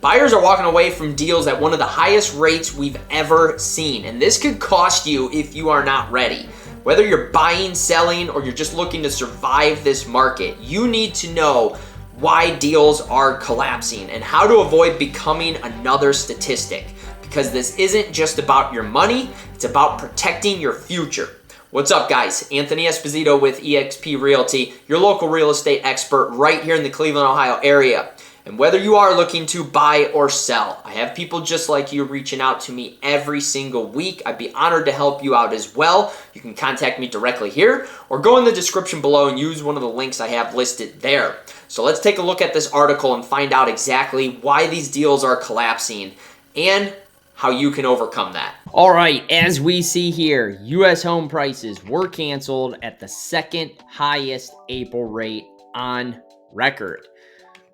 Buyers are walking away from deals at one of the highest rates we've ever seen, and this could cost you if you are not ready. Whether you're buying, selling, or you're just looking to survive this market, you need to know why deals are collapsing and how to avoid becoming another statistic, because this isn't just about your money, it's about protecting your future. What's up, guys? Anthony Esposito with eXp Realty, your local real estate expert right here in the Cleveland, Ohio area. And whether you are looking to buy or sell, I have people just like you reaching out to me every single week. I'd be honored to help you out as well. You can contact me directly here or go in the description below and use one of the links I have listed there. So let's take a look at this article and find out exactly why these deals are collapsing and how you can overcome that. All right, as we see here, U.S. home prices were canceled at the second highest April rate on record.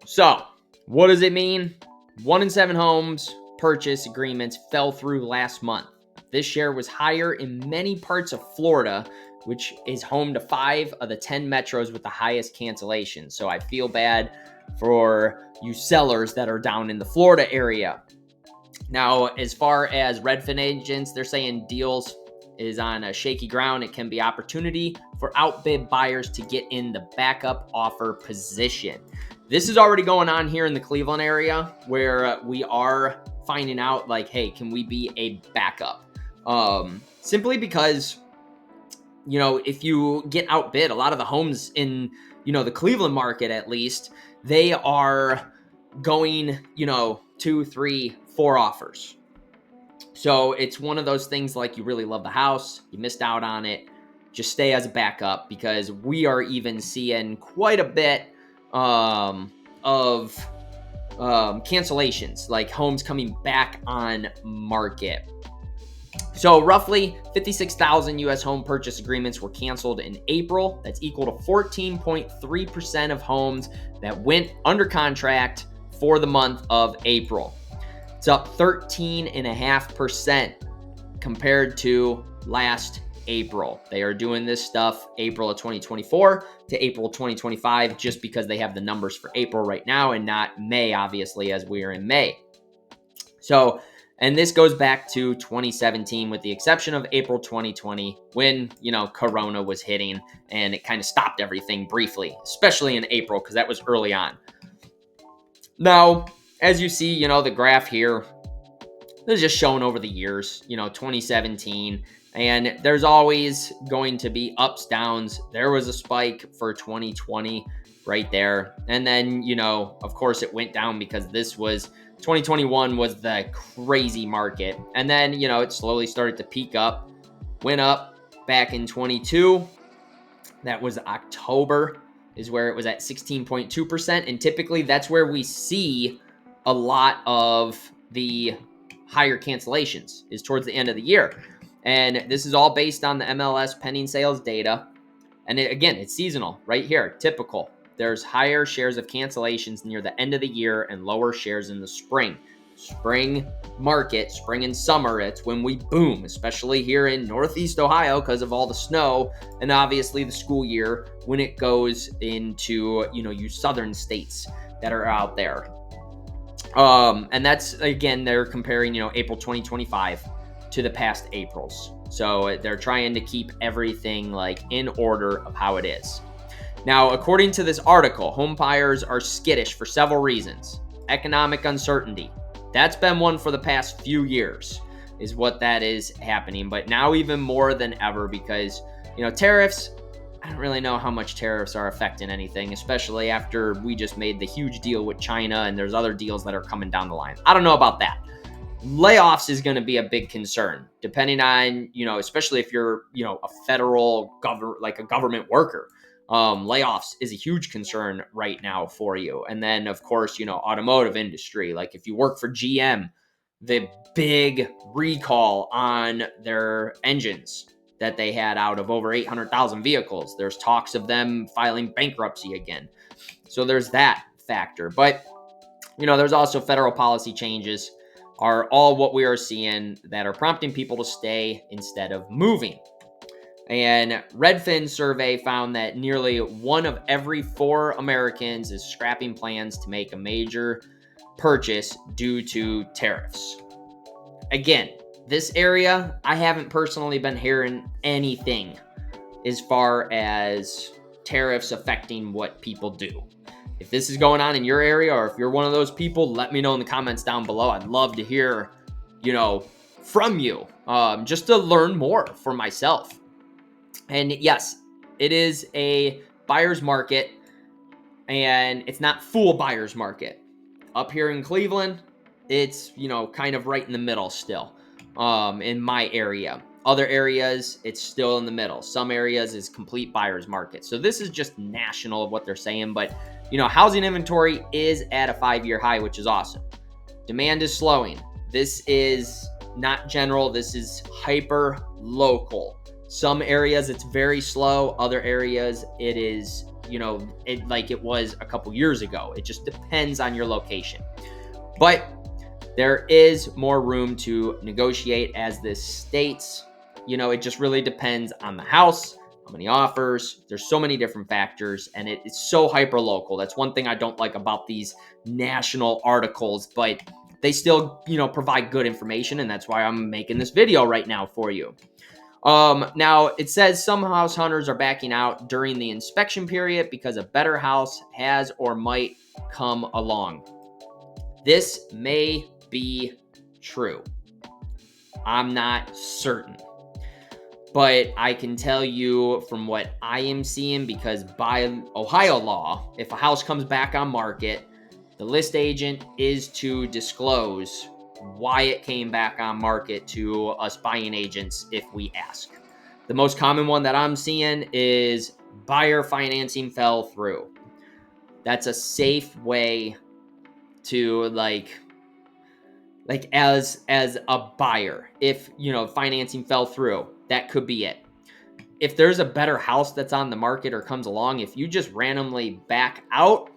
So, what does it mean? 1 in 7 homes purchase agreements fell through last month. This share was higher in many parts of Florida, which is home to 5 of the 10 metros with the highest cancellations. So I feel bad for you sellers that are down in the Florida area. Now, as far as Redfin agents, they're saying deals is on a shaky ground. It can be opportunity for outbid buyers to get in the backup offer position. This is already going on here in the Cleveland area where we are finding out like, hey, can we be a backup? Simply because, you know, if you get outbid, a lot of the homes in, you know, the Cleveland market at least, they are going, you know, 2, 3, 4 offers. So it's one of those things like you really love the house, you missed out on it, just stay as a backup because we are even seeing quite a bit of cancellations, like homes coming back on market. So roughly 56,000 U.S. home purchase agreements were canceled in April. That's equal to 14.3% of homes that went under contract for the month of April. It's up 13.5% compared to last April. They are doing this stuff April of 2024 to April 2025 just because they have the numbers for April right now and not May, obviously, as we are in May. So, and this goes back to 2017 with the exception of April 2020 when, you know, Corona was hitting and it kind of stopped everything briefly, especially in April because that was early on. Now, as you see, you know, the graph here is just showing over the years, you know, 2017. And there's always going to be ups, downs. There was a spike for 2020 right there. And then, you know, of course it went down because 2021 was the crazy market. And then, you know, it slowly started to peak up, went up back in 22. That was October is where it was at 16.2%. And typically that's where we see a lot of the higher cancellations is towards the end of the year. And this is all based on the MLS pending sales data. And again, it's seasonal right here, typical. There's higher shares of cancellations near the end of the year and lower shares in the spring. Spring market, spring and summer, it's when we boom, especially here in Northeast Ohio because of all the snow and obviously the school year when it goes into, you know, you southern states that are out there. And that's, again, they're comparing, you know, April 2025 to the past Aprils. So they're trying to keep everything like in order of how it is. Now, according to this article, home buyers are skittish for several reasons. Economic uncertainty. That's been one for the past few years is what that is happening. But now even more than ever because, you know, tariffs, I don't really know how much tariffs are affecting anything, especially after we just made the huge deal with China and there's other deals that are coming down the line. I don't know about that. Layoffs is going to be a big concern, depending on, you know, especially if you're, you know, a federal like a government worker. Layoffs is a huge concern right now for you. And then, of course, you know, automotive industry, like if you work for GM, the big recall on their engines that they had out of over 800,000 vehicles. There's talks of them filing bankruptcy again. So there's that factor. But, you know, there's also federal policy changes are all what we are seeing that are prompting people to stay instead of moving. And Redfin survey found that nearly 1 of every 4 Americans is scrapping plans to make a major purchase due to tariffs. Again, this area, I haven't personally been hearing anything as far as tariffs affecting what people do. If this is going on in your area, or if you're one of those people, let me know in the comments down below. I'd love to hear, from you, just to learn more for myself. And yes, it is a buyer's market, and it's not full buyer's market. Up here in Cleveland, it's, kind of right in the middle still, in my area. Other areas, it's still in the middle. Some areas is complete buyer's market. So this is just national of what they're saying. But, housing inventory is at a 5-year high, which is awesome. Demand is slowing. This is not general. This is hyper local. Some areas, it's very slow. Other areas, it is, like it was a couple years ago. It just depends on your location. But there is more room to negotiate, as this states. It just really depends on the house, how many offers. There's so many different factors, and it's so hyper local. That's one thing I don't like about these national articles, but they still, provide good information, and that's why I'm making this video right now for you. Now it says some house hunters are backing out during the inspection period because a better house has or might come along. This may be true. I'm not certain. But I can tell you from what I am seeing, because by Ohio law, if a house comes back on market, the list agent is to disclose why it came back on market to us buying agents if we ask. The most common one that I'm seeing is buyer financing fell through. That's a safe way to like as a buyer, if financing fell through, that could be it. If there's a better house that's on the market or comes along, if you just randomly back out,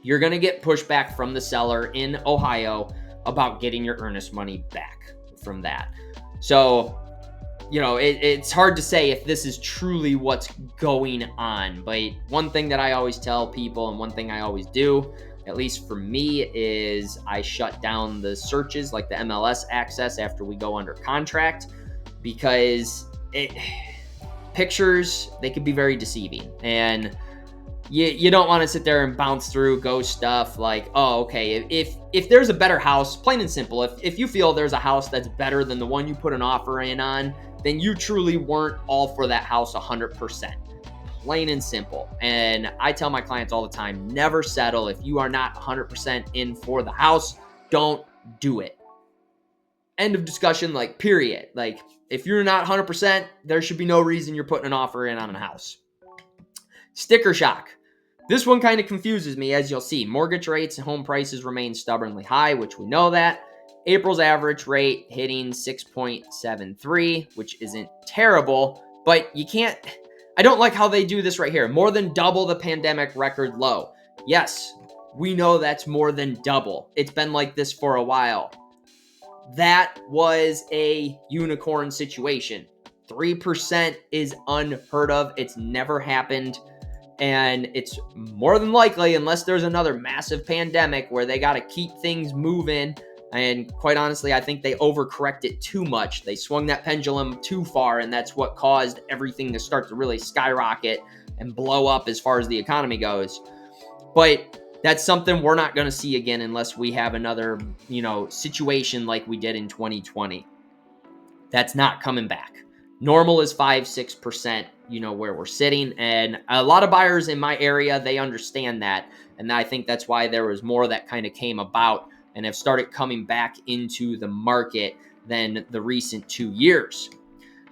you're going to get pushback from the seller in Ohio about getting your earnest money back from that. So, it's hard to say if this is truly what's going on. But one thing that I always tell people, and one thing I always do, at least for me, is I shut down the searches, like the MLS access, after we go under contract, because pictures, they could be very deceiving. And you don't want to sit there and bounce through ghost stuff like, oh, okay, if there's a better house, plain and simple, if you feel there's a house that's better than the one you put an offer in on, then you truly weren't all for that house 100%. Plain and simple. And I tell my clients all the time, never settle. If you are not 100% in for the house, don't do it. End of discussion, period. If you're not 100%, there should be no reason you're putting an offer in on a house. Sticker shock. This one kind of confuses me, as you'll see. Mortgage rates and home prices remain stubbornly high, which we know that. April's average rate hitting 6.73, which isn't terrible, but I don't like how they do this right here. More than double the pandemic record low. Yes, we know that's more than double. It's been like this for a while. That was a unicorn situation. 3% is unheard of. It's never happened. And it's more than likely, unless there's another massive pandemic where they got to keep things moving. And quite honestly, I think they overcorrected too much. They swung that pendulum too far, and that's what caused everything to start to really skyrocket and blow up as far as the economy goes. But that's something we're not going to see again unless we have another, situation like we did in 2020. That's not coming back. Normal is 5-6%, where we're sitting. And a lot of buyers in my area, they understand that. And I think that's why there was more that kind of came about and have started coming back into the market than the recent 2 years.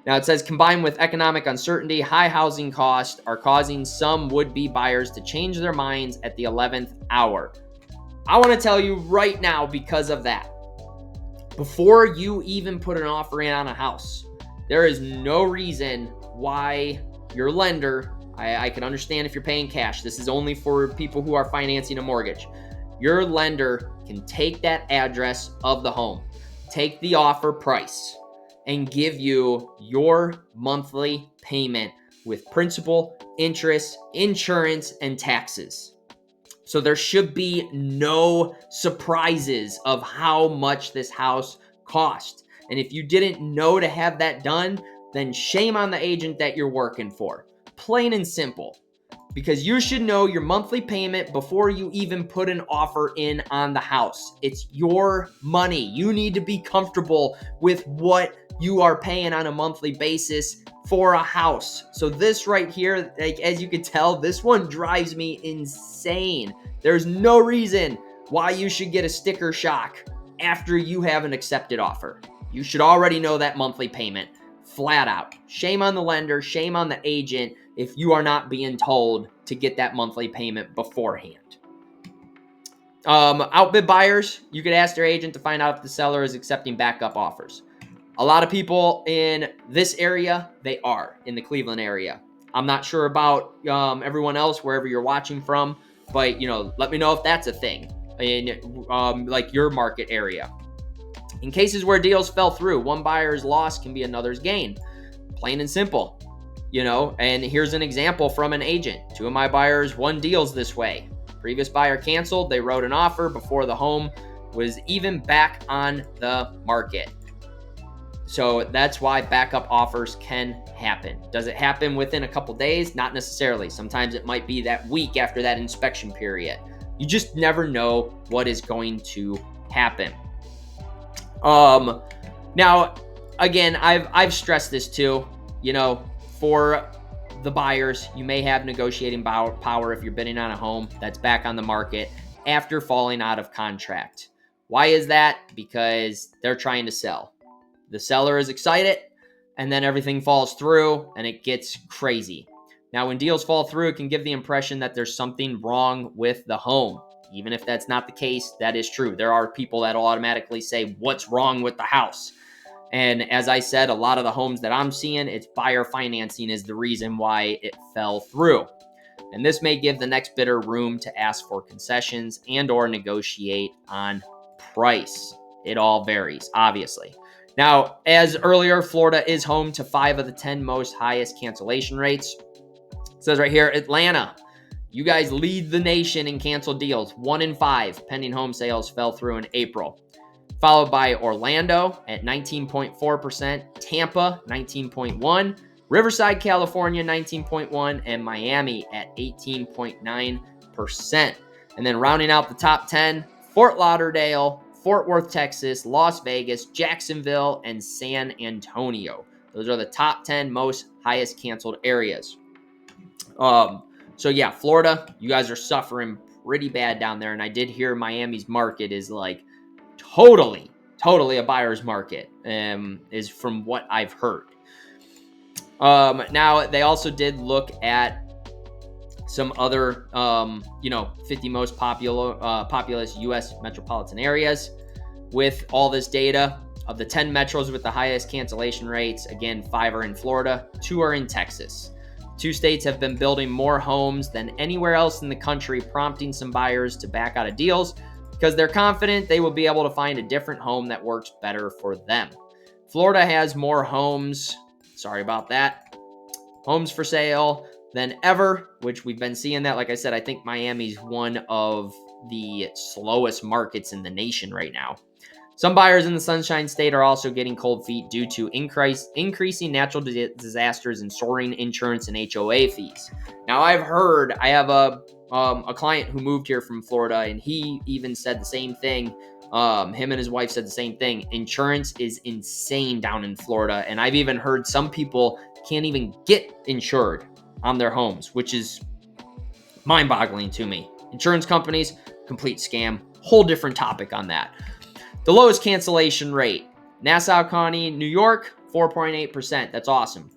Now it says, combined with economic uncertainty, high housing costs are causing some would-be buyers to change their minds at the 11th hour. I want to tell you right now, because of that, before you even put an offer in on a house, there is no reason why your lender, I can understand if you're paying cash. This is only for people who are financing a mortgage. Your lender can take that address of the home, take the offer price, and give you your monthly payment with principal, interest, insurance, and taxes. So there should be no surprises of how much this house cost. And if you didn't know to have that done, then shame on the agent that you're working for. Plain and simple. Because you should know your monthly payment before you even put an offer in on the house. It's your money. You need to be comfortable with what you are paying on a monthly basis for a house. So this right here, like, as you can tell, this one drives me insane. There's no reason why you should get a sticker shock after you have an accepted offer. You should already know that monthly payment, flat out. Shame on the lender, shame on the agent if you are not being told to get that monthly payment beforehand. Outbid buyers, you could ask their agent to find out if the seller is accepting backup offers. A lot of people in this area, they are in the Cleveland area. I'm not sure about everyone else, wherever you're watching from, but let me know if that's a thing in like your market area. In cases where deals fell through, one buyer's loss can be another's gain. Plain and simple. And here's an example from an agent. 2 of my buyers won deals this way. Previous buyer canceled. They wrote an offer before the home was even back on the market. So that's why backup offers can happen. Does it happen within a couple days? Not necessarily. Sometimes it might be that week after that inspection period. You just never know what is going to happen. Now, again, I've stressed this too. For the buyers, you may have negotiating power if you're bidding on a home that's back on the market after falling out of contract. Why is that? Because they're trying to sell. The seller is excited, and then everything falls through, and it gets crazy. Now, when deals fall through, it can give the impression that there's something wrong with the home. Even if that's not the case, that is true. There are people that will automatically say, what's wrong with the house? And as I said, a lot of the homes that I'm seeing, it's buyer financing is the reason why it fell through. And this may give the next bidder room to ask for concessions and or negotiate on price. It all varies, obviously. Now, as earlier, Florida is home to 5 of the 10 most highest cancellation rates. It says right here, Atlanta, you guys lead the nation in canceled deals. 1 in 5 pending home sales fell through in April. Followed by Orlando at 19.4%, Tampa 19.1%, Riverside, California 19.1%, and Miami at 18.9%. And then rounding out the top 10, Fort Lauderdale, Fort Worth, Texas, Las Vegas, Jacksonville, and San Antonio. Those are the top 10 most highest canceled areas. So yeah, Florida, you guys are suffering pretty bad down there. And I did hear Miami's market is like totally a buyer's market, is from what I've heard. Now they also did look at some other, 50 most populous U.S. metropolitan areas. With all this data, of the 10 metros with the highest cancellation rates, again, 5 are in Florida, 2 are in Texas. 2 states have been building more homes than anywhere else in the country, prompting some buyers to back out of deals because they're confident they will be able to find a different home that works better for them. Florida has more homes, homes for sale than ever, which we've been seeing that. Like I said, I think Miami's one of the slowest markets in the nation right now. Some buyers in the Sunshine State are also getting cold feet due to increasing natural disasters and soaring insurance and HOA fees. Now, I have a client who moved here from Florida, and he even said the same thing. Him and his wife said the same thing. Insurance is insane down in Florida, and I've even heard some people can't even get insured on their homes, which is mind-boggling to me. Insurance companies, complete scam. Whole different topic on that. The lowest cancellation rate, Nassau County, New York, 4.8%. That's awesome.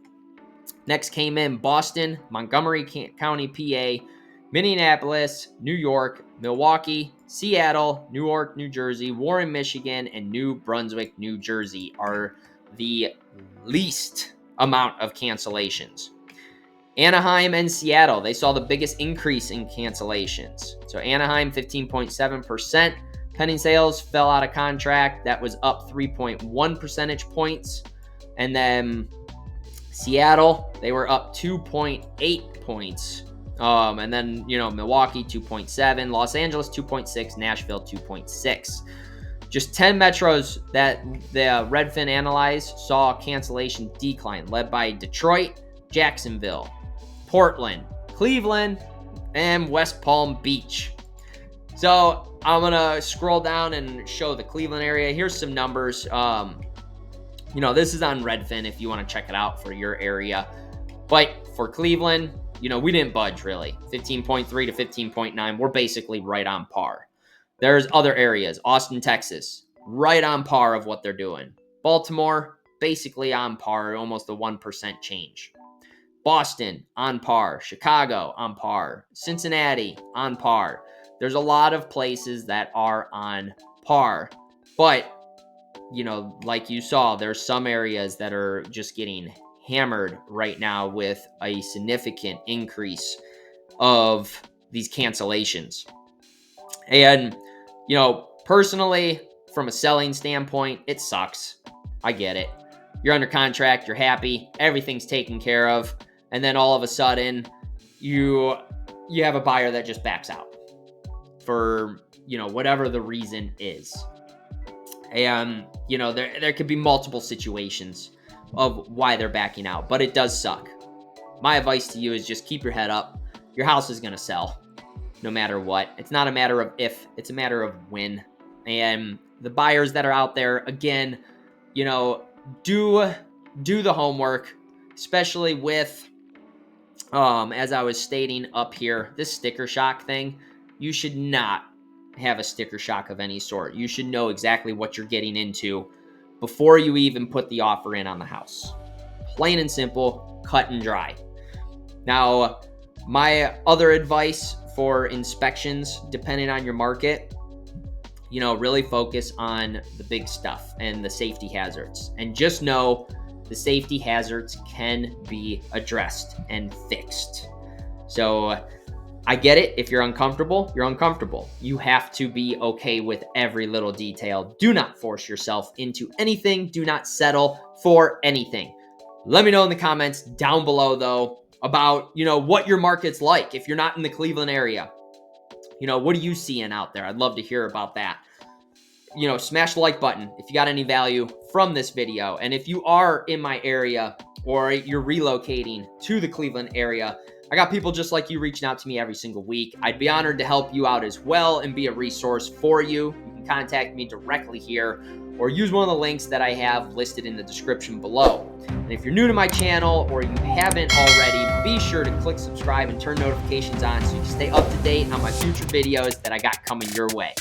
Next came in Boston, Montgomery County, PA, Minneapolis, New York, Milwaukee, Seattle, Newark, New Jersey, Warren, Michigan, and New Brunswick, New Jersey are the least amount of cancellations. Anaheim and Seattle, they saw the biggest increase in cancellations. So Anaheim, 15.7%. Pending sales fell out of contract. That was up 3.1 percentage points. And then Seattle, they were up 2.8 points. And then, Milwaukee 2.7, Los Angeles 2.6, Nashville 2.6. Just 10 metros that the Redfin analyzed saw cancellation decline, led by Detroit, Jacksonville, Portland, Cleveland, and West Palm Beach. So I'm going to scroll down and show the Cleveland area. Here's some numbers. This is on Redfin if you want to check it out for your area. But for Cleveland, we didn't budge really. 15.3 to 15.9. We're basically right on par. There's other areas. Austin, Texas, right on par of what they're doing. Baltimore, basically on par, almost a 1% change. Boston, on par. Chicago, on par. Cincinnati, on par. There's a lot of places that are on par. But, like you saw, there's some areas that are just getting hammered right now with a significant increase of these cancellations. And, personally, from a selling standpoint, it sucks. I get it. You're under contract, you're happy, everything's taken care of, and then all of a sudden, you have a buyer that just backs out for, whatever the reason is. And, there could be multiple situations of why they're backing out, but it does suck. My advice to you is just keep your head up. Your house is going to sell no matter what. It's not a matter of if, it's a matter of when. And the buyers that are out there, again, do the homework, especially with, as I was stating up here, this sticker shock thing. You should not have a sticker shock of any sort. You should know exactly what you're getting into before you even put the offer in on the house. Plain and simple, cut and dry. Now, my other advice for inspections, depending on your market, really focus on the big stuff and the safety hazards. And just know the safety hazards can be addressed and fixed. So I get it. If you're uncomfortable, you're uncomfortable. You have to be okay with every little detail. Do not force yourself into anything. Do not settle for anything. Let me know in the comments down below, though, about, what your market's like. If you're not in the Cleveland area, what are you seeing out there? I'd love to hear about that. Smash the like button if you got any value from this video. And if you are in my area or you're relocating to the Cleveland area, I got people just like you reaching out to me every single week. I'd be honored to help you out as well and be a resource for you. You can contact me directly here or use one of the links that I have listed in the description below. And if you're new to my channel or you haven't already, be sure to click subscribe and turn notifications on so you can stay up to date on my future videos that I got coming your way.